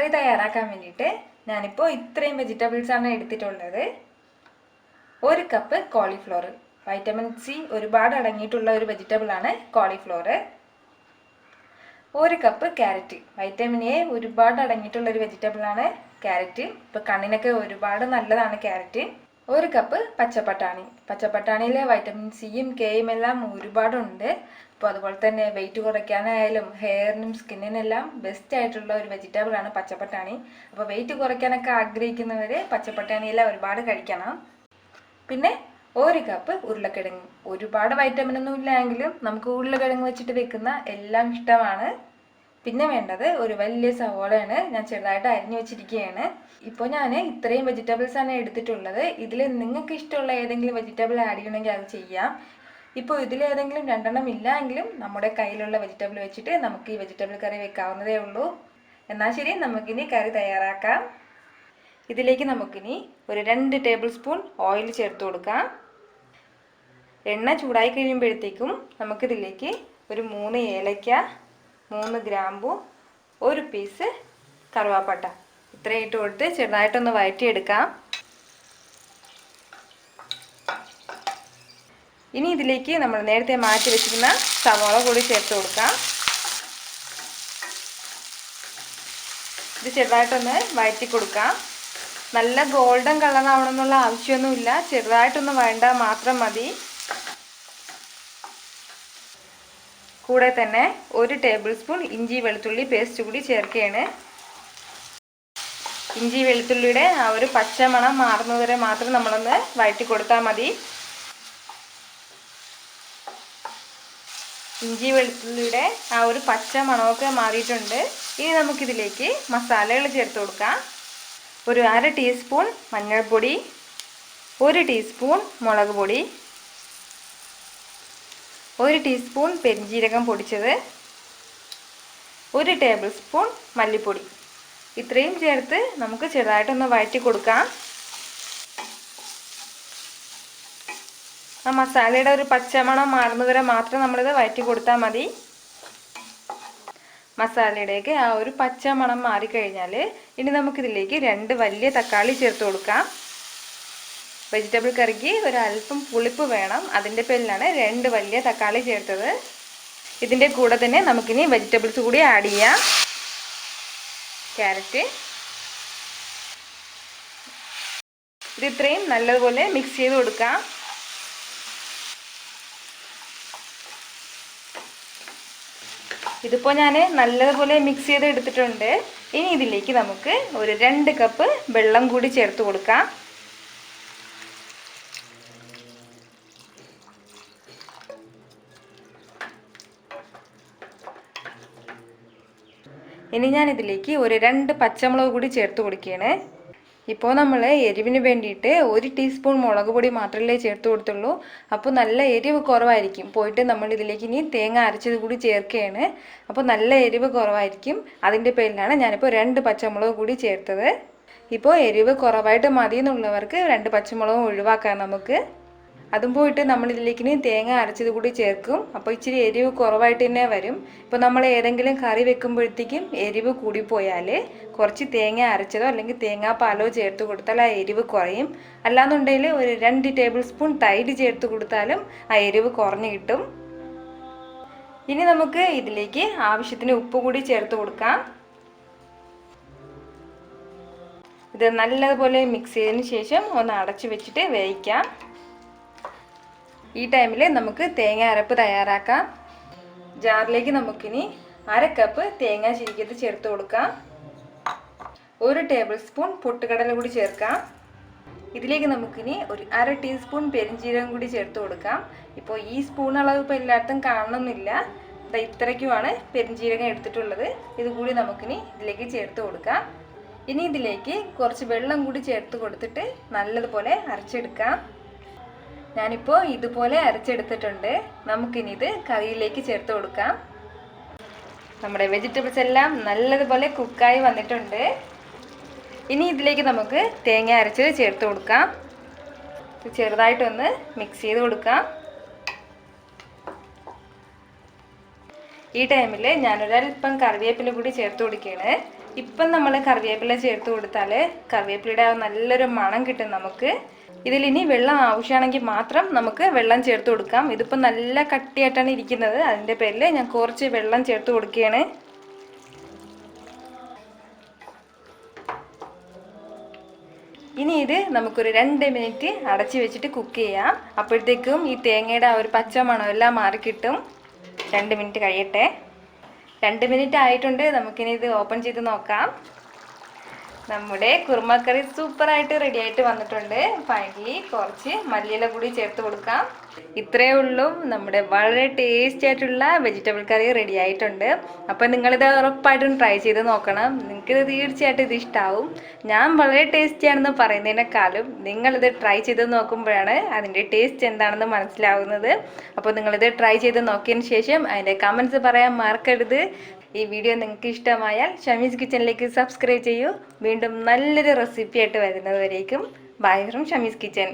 കറി തയ്യാറാക്കാൻ വേണ്ടിയിട്ട് ഞാനിപ്പോൾ ഇത്രയും വെജിറ്റബിൾസ് ആണ് എടുത്തിട്ടുള്ളത്. 1 കപ്പ് കോളിഫ്ലവർ, വൈറ്റമിൻ സി ഒരുപാട് അടങ്ങിയിട്ടുള്ള ഒരു വെജിറ്റബിൾ ആണ് cauliflower. 1 cup carrot, vitamin A ഒരുപാട് അടങ്ങിയിട്ടുള്ള ഒരു വെജിറ്റബിൾ ആണ് ക്യാരറ്റ്. ഇപ്പോൾ കണ്ണിനൊക്കെ ഒരുപാട് നല്ലതാണ് ക്യാരറ്റ്. 1 കപ്പ് പച്ചപ്പട്ടാണി, പച്ചപ്പട്ടാണിയിലെ വൈറ്റമിൻ സിയും കെയും എല്ലാം ഒരുപാടുണ്ട്. അപ്പോൾ അതുപോലെ തന്നെ വെയിറ്റ് കുറയ്ക്കാനായാലും ഹെയറിനും സ്കിന്നിനെല്ലാം ബെസ്റ്റ് ആയിട്ടുള്ള ഒരു വെജിറ്റബിൾ ആണ് പച്ചപ്പട്ടാണി. അപ്പോൾ വെയിറ്റ് കുറയ്ക്കാനൊക്കെ ആഗ്രഹിക്കുന്നവർ പച്ചപ്പട്ടാണിയെല്ലാം ഒരുപാട് കഴിക്കണം. പിന്നെ 1 കപ്പ് ഉരുളക്കിഴങ്ങ്, ഒരുപാട് വൈറ്റമിൻ ഒന്നും ഇല്ലെങ്കിലും നമുക്ക് ഉരുളക്കിഴങ്ങ് വെച്ചിട്ട് വെക്കുന്ന എല്ലാം ഇഷ്ടമാണ്. പിന്നെ വേണ്ടത് ഒരു വലിയ സവോളയാണ്, ഞാൻ ചെറുതായിട്ട് അരിഞ്ഞു വെച്ചിരിക്കുകയാണ്. ഇപ്പോൾ ഞാൻ ഇത്രയും വെജിറ്റബിൾസ് ആണ് എടുത്തിട്ടുള്ളത്. ഇതിൽ നിങ്ങൾക്ക് ഇഷ്ടമുള്ള ഏതെങ്കിലും വെജിറ്റബിൾ ആഡ് ചെയ്യണമെങ്കിൽ അത് ചെയ്യാം. ഇപ്പോൾ ഇതിലേതെങ്കിലും 2 എണ്ണം ഇല്ല എങ്കിലും നമ്മുടെ കയ്യിലുള്ള വെജിറ്റബിൾ വെച്ചിട്ട് നമുക്ക് ഈ വെജിറ്റബിൾ കറി വെക്കാവുന്നതേ ഉള്ളൂ. എന്നാൽ ശരി, നമുക്കിനി കറി തയ്യാറാക്കാം. ഇതിലേക്ക് നമുക്കിനി ഒരു 2 ടേബിൾ സ്പൂൺ ഓയിൽ ചേർത്ത് കൊടുക്കാം. എണ്ണ ചൂടായി കഴിയുമ്പോഴത്തേക്കും നമുക്കിതിലേക്ക് ഒരു 3 ഏലക്ക, 3 ഗ്രാമ്പു, 1 പീസ് കറുവാപ്പട്ട ഇത്രയും ഇട്ട് കൊടുത്ത് ചെറുതായിട്ടൊന്ന് വഴറ്റിയെടുക്കാം. ഇനി ഇതിലേക്ക് നമ്മൾ നേരത്തെ മാറ്റി വെച്ചിരുന്ന സവാള കൂടി ചേർത്ത് കൊടുക്കാം. ഇത് ചെറുതായിട്ടൊന്ന് വഴറ്റി കൊടുക്കാം. നല്ല ഗോൾഡൻ കളർ ആവണമെന്നുള്ള ആവശ്യമൊന്നുമില്ല, ചെറുതായിട്ടൊന്ന് വഴണ്ടാൽ മാത്രം മതി. കൂടെ തന്നെ 1 ടേബിൾ സ്പൂൺ ഇഞ്ചി വെളുത്തുള്ളി പേസ്റ്റ് കൂടി ചേർക്കുകയാണ്. ഇഞ്ചി വെളുത്തുള്ളിയുടെ ആ ഒരു പച്ചമണം മാറുന്നതുവരെ മാത്രം നമ്മളൊന്ന് വഴറ്റി കൊടുത്താൽ മതി. ഇഞ്ചി വെളുത്തുള്ളിയുടെ ആ ഒരു പച്ച മണമൊക്കെ മാറിയിട്ടുണ്ട്. ഇനി നമുക്കിതിലേക്ക് മസാലകൾ ചേർത്ത് കൊടുക്കാം. ഒരു 1/2 ടീസ്പൂൺ മഞ്ഞൾപ്പൊടി, 1 ടീസ്പൂൺ മുളക് പൊടി, 1 ടീസ്പൂൺ പെരിഞ്ജീരകം പൊടിച്ചത്, 1 ടേബിൾ സ്പൂൺ മല്ലിപ്പൊടി. ഇത്രയും ചേർത്ത് നമുക്ക് ചെറുതായിട്ടൊന്ന് വഴറ്റി കൊടുക്കാം. ആ മസാലയുടെ ഒരു പച്ചമണം മാറുന്നതുവരെ മാത്രം നമ്മളിത് വഴറ്റി കൊടുത്താൽ മതി. മസാലയുടെയൊക്കെ ആ ഒരു പച്ചമണം മാറിക്കഴിഞ്ഞാൽ ഇനി നമുക്കിതിലേക്ക് 2 വലിയ തക്കാളി ചേർത്ത് കൊടുക്കാം. വെജിറ്റബിൾ കറിക്ക് ഒരല്പം പുളിപ്പ് വേണം, അതിൻ്റെ പേരിലാണ് 2 വലിയ തക്കാളി ചേർത്തത്. ഇതിൻ്റെ കൂടെ തന്നെ നമുക്കിനി വെജിറ്റബിൾസ് കൂടി ആഡ് ചെയ്യാം. ക്യാരറ്റ്, ഇത് ഇത്രയും നല്ലതുപോലെ മിക്സ് ചെയ്ത് കൊടുക്കാം. ഇതിപ്പോൾ ഞാൻ നല്ലതുപോലെ മിക്സ് ചെയ്ത് എടുത്തിട്ടുണ്ട്. ഇനി ഇതിലേക്ക് നമുക്ക് ഒരു 2 കപ്പ് വെള്ളം കൂടി ചേർത്ത് കൊടുക്കാം. ഇനി ഞാൻ ഇതിലേക്ക് ഒരു 2 പച്ചമുളക് കൂടി ചേർത്ത് കൊടുക്കുകയാണ്. ഇപ്പോൾ നമ്മൾ എരിവിന് വേണ്ടിയിട്ട് 1 ടീസ്പൂൺ മുളക് പൊടി മാത്രമല്ലേ ചേർത്ത് കൊടുത്തുള്ളൂ. അപ്പോൾ നല്ല എരിവ് കുറവായിരിക്കും. പോയിട്ട് നമ്മൾ ഇതിലേക്ക് ഇനി തേങ്ങ അരച്ചത് കൂടി ചേർക്കുകയാണ്. അപ്പോൾ നല്ല എരിവ് കുറവായിരിക്കും, അതിൻ്റെ പേരിലാണ് ഞാനിപ്പോൾ 2 പച്ചമുളക് കൂടി ചേർത്തത്. ഇപ്പോൾ എരിവ് കുറവായിട്ട് മതി എന്നുള്ളവർക്ക് 2 പച്ചമുളകും ഒഴിവാക്കാം നമുക്ക്. അതും പോയിട്ട് നമ്മളിതിലേക്ക് ഇനി തേങ്ങ അരച്ചത് കൂടി ചേർക്കും. അപ്പോൾ ഇച്ചിരി എരിവ് കുറവായിട്ട് തന്നെ വരും. ഇപ്പോൾ നമ്മൾ ഏതെങ്കിലും കറി വെക്കുമ്പോഴത്തേക്കും എരിവ് കൂടിപ്പോയാൽ കുറച്ച് തേങ്ങ അരച്ചതോ അല്ലെങ്കിൽ തേങ്ങാപ്പാലോ ചേർത്ത് കൊടുത്താൽ ആ എരിവ് കുറയും. അല്ലാന്നുണ്ടെങ്കിൽ ഒരു 2 ടേബിൾ സ്പൂൺ തൈര് ചേർത്ത് കൊടുത്താലും ആ എരിവ് കുറഞ്ഞ് കിട്ടും. ഇനി നമുക്ക് ഇതിലേക്ക് ആവശ്യത്തിന് ഉപ്പ് കൂടി ചേർത്ത് കൊടുക്കാം. ഇത് നല്ലതുപോലെ മിക്സ് ചെയ്തതിന് ശേഷം ഒന്ന് അടച്ചു വെച്ചിട്ട് വേവിക്കാം. ഈ ടൈമിൽ നമുക്ക് തേങ്ങ അരപ്പ് തയ്യാറാക്കാം. ജാറിലേക്ക് നമുക്കിനി 1/2 കപ്പ് തേങ്ങ ചിരിക്കത്ത് ചേർത്ത് കൊടുക്കാം. 1 ടേബിൾ സ്പൂൺ പൊട്ടുകടല കൂടി ചേർക്കാം. ഇതിലേക്ക് നമുക്കിനി ഒരു 1/2 ടീസ്പൂൺ പെരിഞ്ജീരകം കൂടി ചേർത്ത് കൊടുക്കാം. ഇപ്പോൾ ഈ സ്പൂൺ അളവ് ഇപ്പോൾ എല്ലായിടത്തും കാണണമെന്നില്ല, ഇത്രയ്ക്കുമാണ് പെരിഞ്ജീരകം എടുത്തിട്ടുള്ളത്. ഇതുകൂടി നമുക്കിനി ഇതിലേക്ക് ചേർത്ത് കൊടുക്കാം. ഇനി ഇതിലേക്ക് കുറച്ച് വെള്ളം കൂടി ചേർത്ത് കൊടുത്തിട്ട് നല്ലതുപോലെ അരച്ചെടുക്കാം. ഞാനിപ്പോൾ ഇതുപോലെ അരച്ചെടുത്തിട്ടുണ്ട്. നമുക്കിനി ഇത് കറിയിലേക്ക് ചേർത്ത് കൊടുക്കാം. നമ്മുടെ വെജിറ്റബിൾസ് എല്ലാം നല്ലതുപോലെ കുക്കായി വന്നിട്ടുണ്ട്. ഇനി ഇതിലേക്ക് നമുക്ക് തേങ്ങ അരച്ചത് ചേർത്ത് കൊടുക്കാം. ചെറുതായിട്ടൊന്ന് മിക്സ് ചെയ്ത് കൊടുക്കാം. ഈ ടൈമിൽ ഞാനൊരൽപ്പം കറിവേപ്പില കൂടി ചേർത്ത് കൊടുക്കുകയാണ്. ഇപ്പം നമ്മൾ കറിവേപ്പില ചേർത്ത് കൊടുത്താൽ കറിവേപ്പിലയുടെ ആ നല്ലൊരു മണം കിട്ടും നമുക്ക്. ഇതിലിനി വെള്ളം ആവശ്യമാണെങ്കിൽ മാത്രം നമുക്ക് വെള്ളം ചേർത്ത് കൊടുക്കാം. ഇതിപ്പോൾ നല്ല കട്ടിയായിട്ടാണ് ഇരിക്കുന്നത്, അതിൻ്റെ പേരിൽ ഞാൻ കുറച്ച് വെള്ളം ചേർത്ത് കൊടുക്കുകയാണ്. ഇനി ഇത് നമുക്കൊരു 2 മിനിറ്റ് അടച്ച് വെച്ചിട്ട് കുക്ക് ചെയ്യാം. അപ്പോഴത്തേക്കും ഈ തേങ്ങയുടെ ആ ഒരു പച്ച മണം എല്ലാം മാറിക്കിട്ടും. 2 മിനിറ്റ് കഴിയട്ടെ. 2 മിനിറ്റ് ആയിട്ടുണ്ട്. നമുക്കിനി ഇത് ഓപ്പൺ ചെയ്ത് നോക്കാം. നമ്മുടെ കുറുമക്കറി സൂപ്പറായിട്ട് റെഡി ആയിട്ട് വന്നിട്ടുണ്ട്. ഫൈനലി കുറച്ച് മല്ലിയില കൂടി ചേർത്ത് കൊടുക്കാം. ഇത്രയേ ഉള്ളൂ, നമ്മുടെ വളരെ ടേസ്റ്റി ആയിട്ടുള്ള വെജിറ്റബിൾ കറി റെഡി ആയിട്ടുണ്ട്. അപ്പം നിങ്ങളിത് ഉറപ്പായിട്ടും ട്രൈ ചെയ്ത് നോക്കണം. നിങ്ങൾക്കിത് തീർച്ചയായിട്ടും ഇത് ഇഷ്ടമാവും. ഞാൻ വളരെ ടേസ്റ്റിയാണെന്ന് പറയുന്നതിനേക്കാളും നിങ്ങളിത് ട്രൈ ചെയ്ത് നോക്കുമ്പോഴാണ് അതിൻ്റെ ടേസ്റ്റ് എന്താണെന്ന് മനസ്സിലാവുന്നത്. അപ്പോൾ നിങ്ങളിത് ട്രൈ ചെയ്ത് നോക്കിയതിന് ശേഷം അതിൻ്റെ കമൻസ് പറയാൻ മറക്കരുത്. ഈ വീഡിയോ നിങ്ങൾക്ക് ഇഷ്ടമായാൽ ഷമീസ് കിച്ചണിലേക്ക് സബ്സ്ക്രൈബ് ചെയ്യൂ. വീണ്ടും നല്ലൊരു റെസിപ്പി ആയിട്ട് വരുന്നത് വരേക്കും ബൈ ഫ്രം ഷമീസ് കിച്ചൺ.